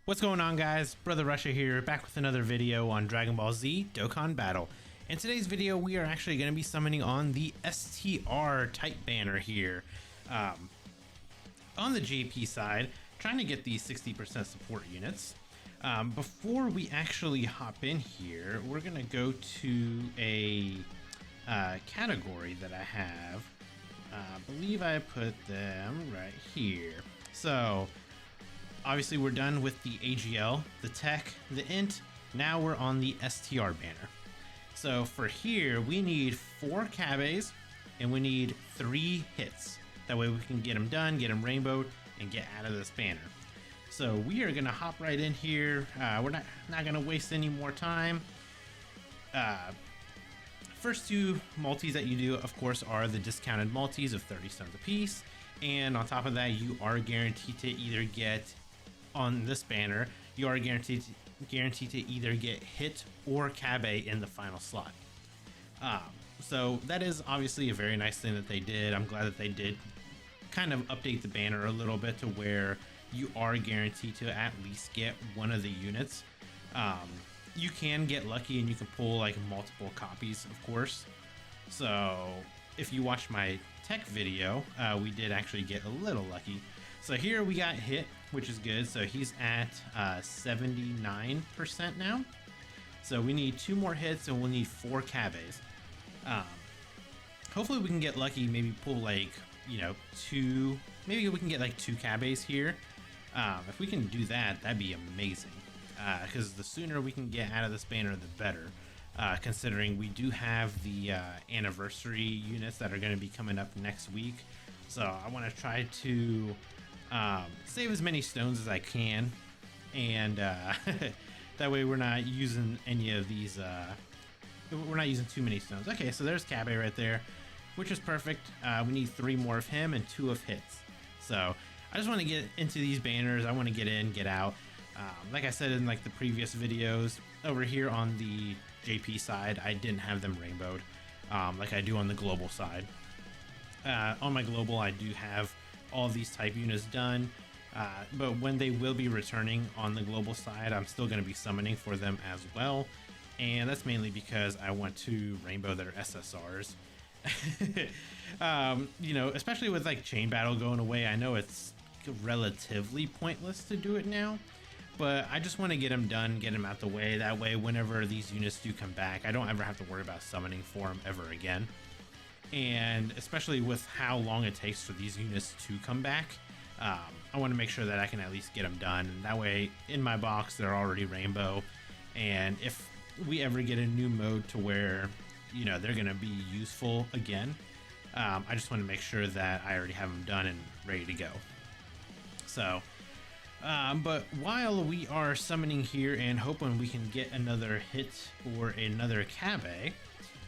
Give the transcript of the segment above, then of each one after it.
What's going on, guys? Brother Russia here, back with another video on Dragon Ball Z Dokkan Battle. In today's video, we are actually going to be summoning on the STR type banner here. On the JP side, trying to get these 60% support units. Before we actually hop in here, we're going to go to a category that I have. I believe I put them right here. So obviously we're done with the AGL, the tech, the int. Now we're on the STR banner. So for here, we need 4 CABBAs and we need 3 hits. That way we can get them done, get them rainbowed, and get out of this banner. So we are gonna hop right in here. We're not gonna waste any more time. First 2 multis that you do, of course, are the discounted multis of 30 stones apiece. And on top of that, you are guaranteed to either get, on this banner, you are guaranteed to either get hit or CABBA in the final slot. So that is obviously a very nice thing that they did. I'm glad that they did kind of update the banner a little bit to where you are guaranteed to at least get one of the units. You can get lucky and you can pull like multiple copies, of course. So if you watched my tech video, we did actually get a little lucky. So here we got hit, which is good. So he's at 79% now. So we need 2 more hits and we'll need 4 CABBAs. Hopefully we can get lucky, maybe pull like, you know, 2, maybe we can get like 2 CABBAs here. If we can do that, that'd be amazing. Because the sooner we can get out of this banner, the better. Considering we do have the anniversary units that are going to be coming up next week. So I want to try to save as many stones as I can. And that way we're not using any of these, we're not using too many stones. Okay, so there's CABBA right there, which is perfect. We need 3 more of him and 2 of hits. So I just want to get into these banners. I want to get in, get out. Like I said in like the previous videos, over here on the JP side, I didn't have them rainbowed like I do on the global side. On my global, I do have all these type units done, but when they will be returning on the global side, I'm still going to be summoning for them as well. And that's mainly because I want to rainbow their SSRs. You know, especially with like chain battle going away, I know it's relatively pointless to do it now. But I just want to get them done, get them out the way. That way, whenever these units do come back, I don't ever have to worry about summoning for them ever again. And especially with how long it takes for these units to come back, I want to make sure that I can at least get them done. And that way, in my box, they're already rainbow. And if we ever get a new mode to where, you know, they're going to be useful again, I just want to make sure that I already have them done and ready to go. So but while we are summoning here and hoping we can get another hit or another CABBA,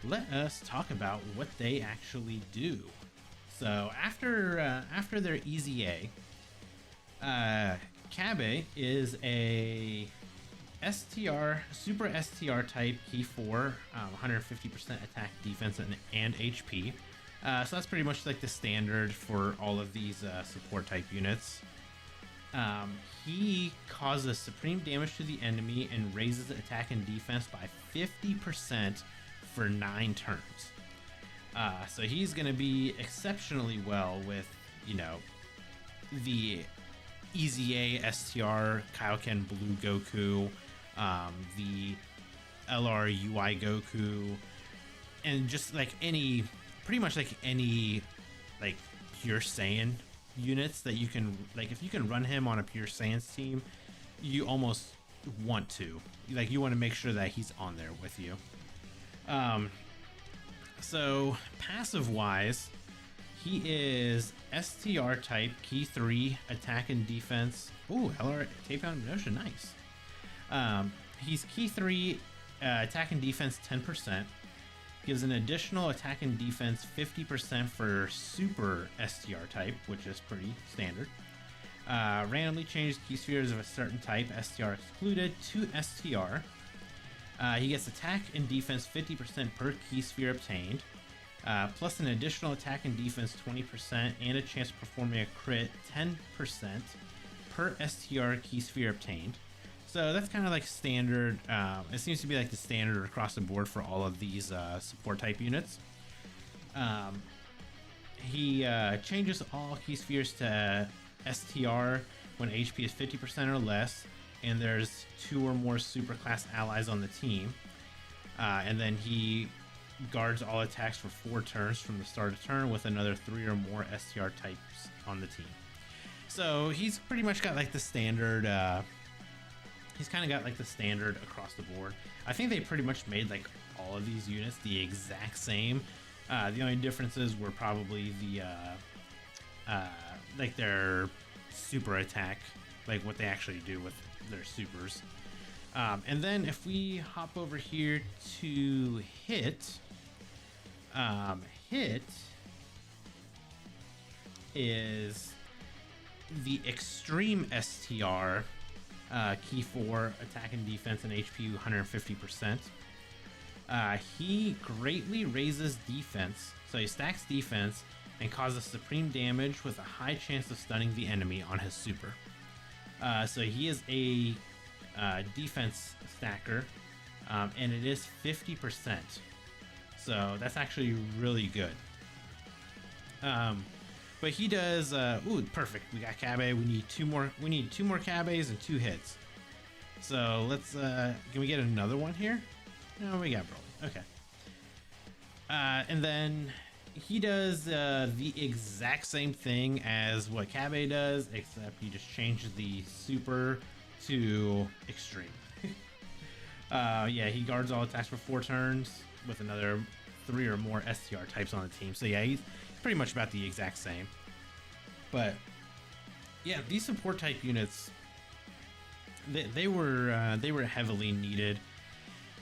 let us talk about what they actually do. So after their easy A, CABBA is a STR, super STR type key 4, 150% attack, defense, and HP. So that's pretty much like the standard for all of these support type units. He causes supreme damage to the enemy and raises attack and defense by 50% for 9 turns. So he's going to be exceptionally well with, you know, the Easy A STR Kaioken Blue Goku, the LR UI Goku, and just like any, pretty much like any like pure Saiyan units that you can, like if you can run him on a pure Saiyan's team, you almost want to, like you want to make sure that he's on there with you. So passive wise, he is STR type key 3 attack and defense. Ooh, LR tape out notion, nice. He's key 3 attack and defense 10%. Gives an additional attack and defense 50% for super STR type, which is pretty standard. Randomly changes key spheres of a certain type, STR excluded, to STR. He gets attack and defense 50% per key sphere obtained, plus an additional attack and defense 20% and a chance of performing a crit 10% per STR key sphere obtained. So that's kind of like standard. It seems to be like the standard across the board for all of these support type units. He changes all key spheres to STR when HP is 50% or less, and there's 2 or more superclass allies on the team. And then he guards all attacks for 4 turns from the start of turn with another 3 or more STR types on the team. So he's pretty much got like the standard. He's kind of got like the standard across the board. I think they pretty much made like all of these units the exact same. The only differences were probably the like their super attack, like what they actually do with their supers. And then if we hop over here to hit, hit is the extreme STR, key 4, attack and defense and HP 150%. He greatly raises defense, so he stacks defense and causes supreme damage with a high chance of stunning the enemy on his super. So he is a defense stacker, and it is 50%. So that's actually really good. But he does. Ooh, perfect. We got CABBA. We need 2 more. We need 2 more CABBAs and 2 hits. So let's. Can we get another one here? No, we got Broly. Okay. And then he does the exact same thing as what CABBA does, except he just changes the super to extreme. Yeah, he guards all attacks for 4 turns with another 3 or more STR types on the team. So yeah, he's pretty much about the exact same. But yeah, these support type units, they were heavily needed,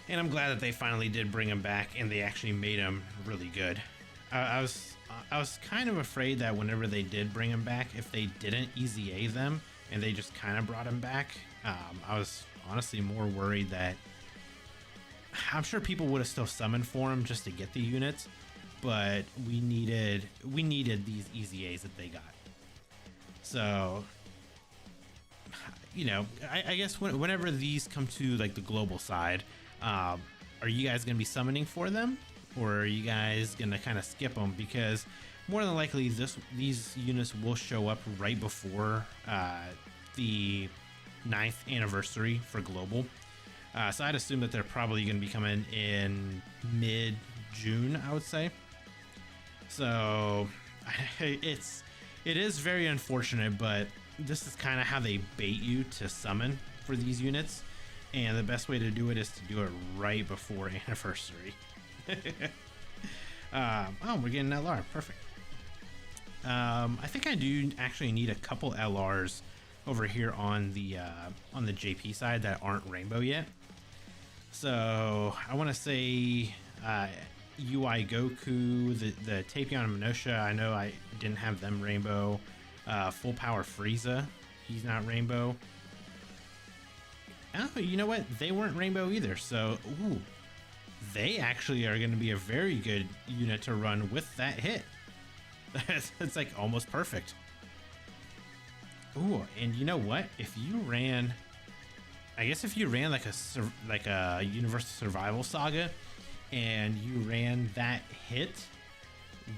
and I'm glad that they finally did bring them back, and they actually made them really good. I was kind of afraid that whenever they did bring them back, if they didn't EZA them and they just kind of brought them back, I was honestly more worried that I'm sure people would have still summoned for them just to get the units, but we needed these EZAs that they got. So, you know, I guess whenever these come to like the global side, are you guys gonna be summoning for them, or are you guys gonna kind of skip them? Because more than likely these units will show up right before the 9th anniversary for global. So I'd assume that they're probably going to be coming in mid-June, I would say. So it is very unfortunate, but this is kind of how they bait you to summon for these units, and the best way to do it is to do it right before anniversary. Oh, we're getting LR, perfect. I think I do actually need a couple LRs over here on the JP side that aren't rainbow yet. So I want to say UI Goku, the Tapion Minosha, I know I didn't have them rainbow. Full Power Frieza, he's not rainbow. Oh, you know what? They weren't rainbow either. So, ooh, they actually are going to be a very good unit to run with that hit. It's like almost perfect. Ooh, and you know what? If you ran, I guess if you ran like a Universal Survival Saga, and you ran that hit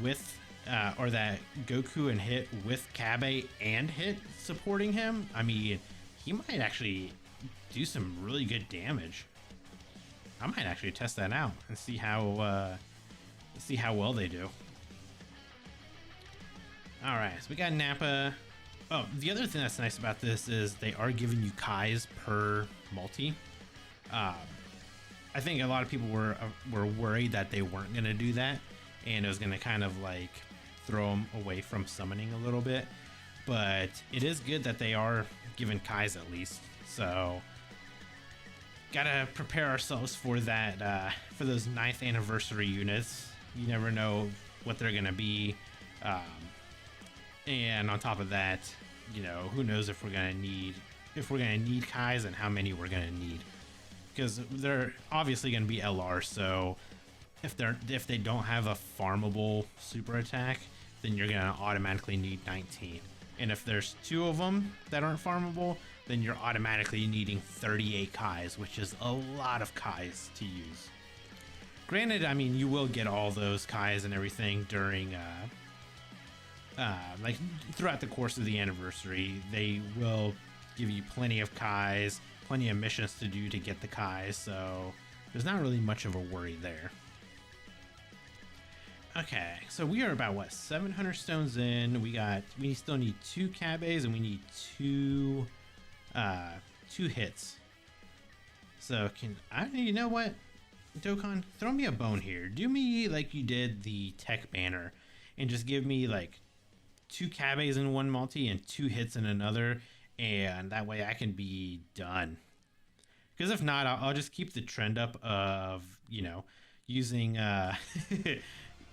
with, or that Goku and hit with CABBA and hit supporting him, I mean, he might actually do some really good damage. I might actually test that out and see how well they do. All right, so we got Nappa. Oh, the other thing that's nice about this is they are giving you Kais per multi. I think a lot of people were worried that they weren't going to do that, and it was going to kind of like throw them away from summoning a little bit. But it is good that they are giving Kais at least. So gotta prepare ourselves for that, for those 9th anniversary units. You never know what they're going to be. And on top of that, you know, who knows if we're gonna need Kais and how many we're gonna need, because they're obviously gonna be LR. So if they don't have a farmable super attack, then you're gonna automatically need 19. And if there's 2 of them that aren't farmable, then you're automatically needing 38 Kais, which is a lot of Kais to use. Granted, I mean, you will get all those Kais and everything during, like, throughout the course of the anniversary. They will give you plenty of Kais, plenty of missions to do to get the Kais, so there's not really much of a worry there. Okay, so we are about, what, 700 stones in. We still need 2 Cabbes, and we need two hits. So you know what, Dokkan, throw me a bone here. Do me like you did the tech banner, and just give me like 2 Cabbes in one multi and 2 hits in another, and that way I can be done. Because if not, I'll just keep the trend up of, you know, using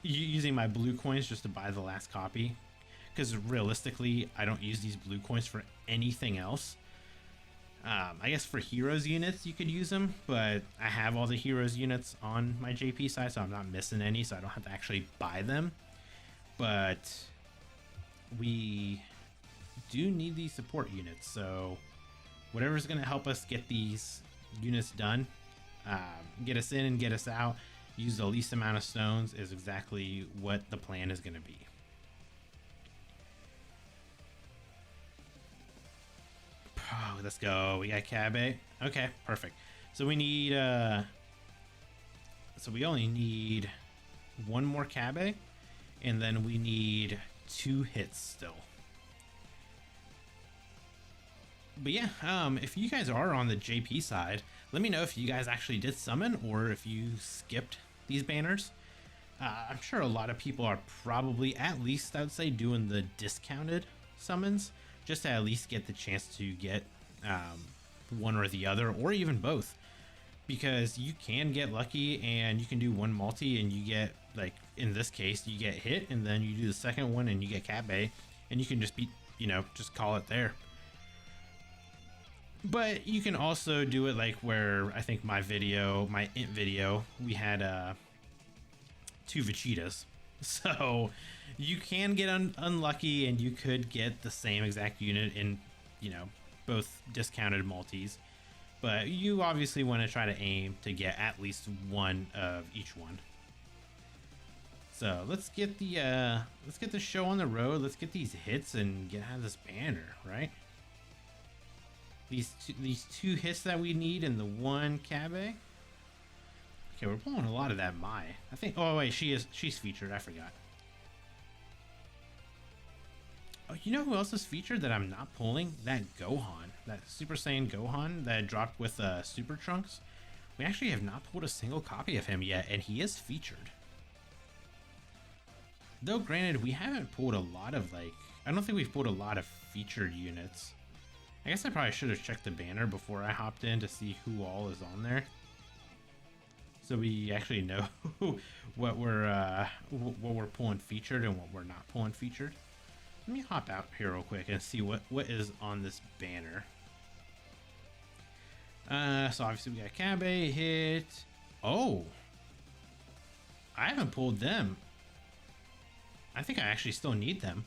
using my blue coins just to buy the last copy. Because realistically, I don't use these blue coins for anything else. I guess for heroes units you could use them, but I have all the heroes units on my JP side, so I'm not missing any, so I don't have to actually buy them. But we do need these support units, so whatever's going to help us get these units done, get us in and get us out, use the least amount of stones, is exactly what the plan is going to be. Oh, let's go. We got Cabbe. Okay, perfect. So we need so we only need 1 more Cabbe, and then we need 2 hits still. But yeah, if you guys are on the JP side, let me know if you guys actually did summon or if you skipped these banners. I'm sure a lot of people are probably, at least I would say, doing the discounted summons, just to at least get the chance to get one or the other, or even both, because you can get lucky and you can do 1 multi and you get, like in this case, you get hit, and then you do the second one and you get Cabbe, and you can just be, you know, just call it there. But you can also do it like where I think my int video, we had 2 Vegetas. So you can get unlucky, and you could get the same exact unit in, you know, both discounted multis. But you obviously want to try to aim to get at least 1 of each one. So let's get the show on the road. Let's get these hits and get out of this banner, right? These 2 hits that we need and the 1 Cabbe. Okay, we're pulling a lot of that Mai. I think. Oh wait, she's featured. I forgot. Oh, you know who else is featured that I'm not pulling? That Gohan, that Super Saiyan Gohan that dropped with Super Trunks. We actually have not pulled a single copy of him yet, and he is featured. Though granted, we haven't pulled a lot of, like, I don't think we've pulled a lot of featured units. I guess I probably should have checked the banner before I hopped in to see who all is on there, so we actually know what we're pulling featured and what we're not pulling featured. Let me hop out here real quick and see what is on this banner. So obviously we got Cabbe hit. Oh, I haven't pulled them. I think I actually still need them.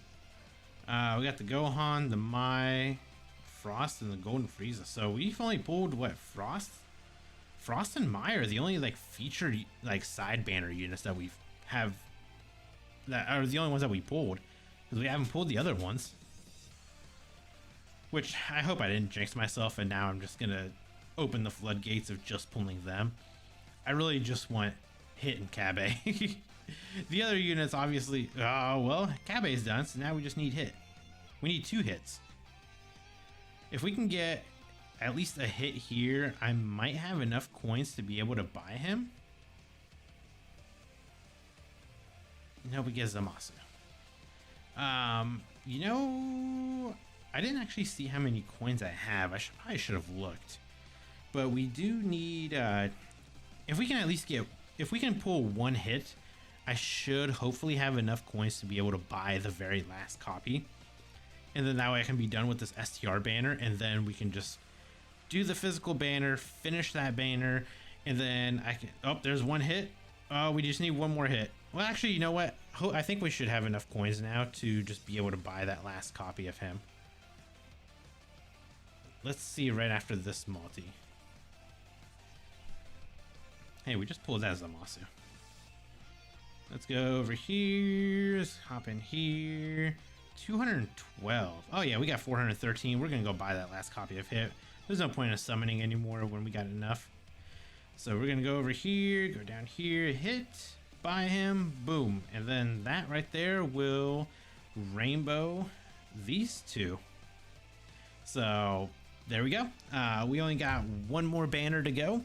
We got the Gohan, the Mai, Frost, and the Golden Frieza. So we've only pulled, what, Frost and Mai are the only, like, featured, like, side banner units that we have, that are the only ones that we pulled, because we haven't pulled the other ones. Which I hope I didn't jinx myself and now I'm just gonna open the floodgates of just pulling them. I really just want Hit and Cabbe. The other units obviously, well, Cabbe's done, so now we just need Hit. We need 2 hits. If we can get at least a hit here, I might have enough coins to be able to buy him. No, we get Zamasu. You know, I didn't actually see how many coins I have. I probably should have looked. But we do need, if we can at least get, if we can pull 1 hit, I should hopefully have enough coins to be able to buy the very last copy. And then that way I can be done with this STR banner, and then we can just do the physical banner, finish that banner, and then I can, oh, there's 1 hit. Oh, we just need 1 more hit. Well, actually, you know what? I think we should have enough coins now to just be able to buy that last copy of him. let's see right after this multi. Hey, we just pulled that as a Masu. Let's go over here. Let's hop in here. 212. Oh yeah, we got 413. We're gonna go buy that last copy of Hit. There's no point in summoning anymore when we got enough. So we're gonna go over here, go down here, hit, buy him, boom. And then that right there will rainbow these two. So there we go. We only got one more banner to go.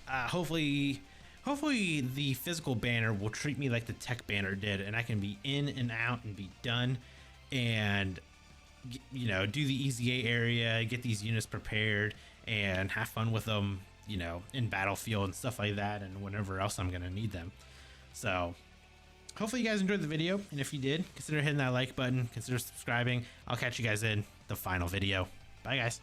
Hopefully the physical banner will treat me like the tech banner did, and I can be in and out and be done, and you know, do the easy A area, get these units prepared, and have fun with them, you know, in battlefield and stuff like that, and whenever else I'm gonna need them. So hopefully you guys enjoyed the video, and if you did, consider hitting that like button, consider subscribing. I'll catch you guys in the final video. Bye guys.